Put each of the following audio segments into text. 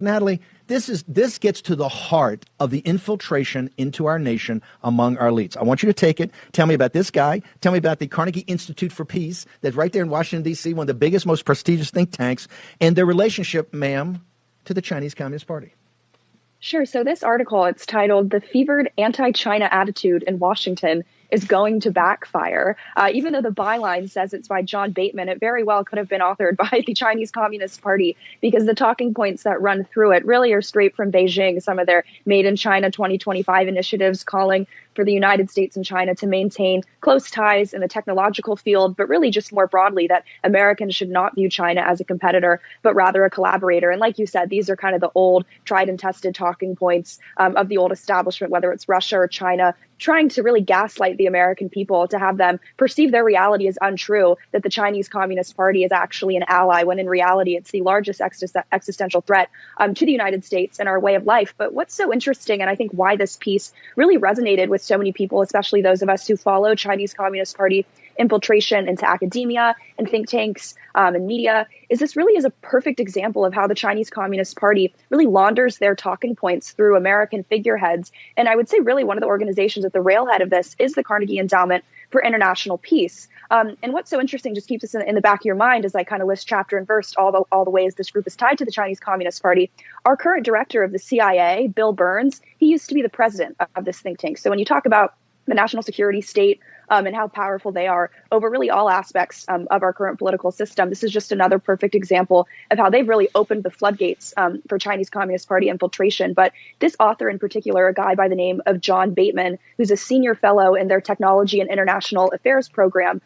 Natalie, this gets to the heart of the infiltration into our nation among our elites. I want you to take it. Tell me about this guy. Tell me about the Carnegie Institute for Peace that's right there in Washington, D.C., one of the biggest, most prestigious think tanks, and their relationship, ma'am, to the Chinese Communist Party. Sure. So this article, it's titled "The Fevered Anti-China Attitude in Washington is Going to Backfire." Even though the byline says it's by John Bateman, it very well could have been authored by the Chinese Communist Party, because the talking points that run through it really are straight from Beijing. Some of their Made in China 2025 initiatives calling for the United States and China to maintain close ties in the technological field, but really just more broadly that Americans should not view China as a competitor, but rather a collaborator. And like you said, these are kind of the old tried and tested talking points of the old establishment, whether it's Russia or China, trying to really gaslight the American people to have them perceive their reality as untrue, that the Chinese Communist Party is actually an ally, when in reality it's the largest existential threat to the United States and our way of life. But what's so interesting, and I think why this piece really resonated with so many people, especially those of us who follow Chinese Communist Party infiltration into academia and think tanks and media, is this really is a perfect example of how the Chinese Communist Party really launders their talking points through American figureheads. And I would say really one of the organizations at the railhead of this is the Carnegie Endowment for International Peace. And what's so interesting, just keep this in the back of your mind as I kind of list chapter and verse all the ways this group is tied to the Chinese Communist Party. Our current director of the CIA, Bill Burns, he used to be the president of this think tank. So when you talk about the national security state and how powerful they are over really all aspects of our current political system, this is just another perfect example of how they've really opened the floodgates for Chinese Communist Party infiltration. But this author in particular, a guy by the name of John Bateman, who's a senior fellow in their Technology and International Affairs program,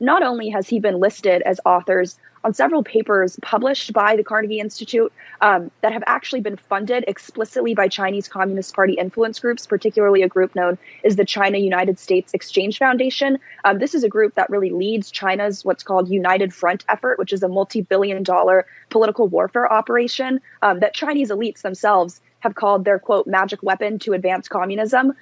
not only has he been listed as authors on several papers published by the Carnegie Institute that have actually been funded explicitly by Chinese Communist Party influence groups, particularly a group known as the China-United States Exchange Foundation. This is a group that really leads China's what's called United Front effort, which is a multi-billion-dollar political warfare operation that Chinese elites themselves have called their, quote, magic weapon to advance communism.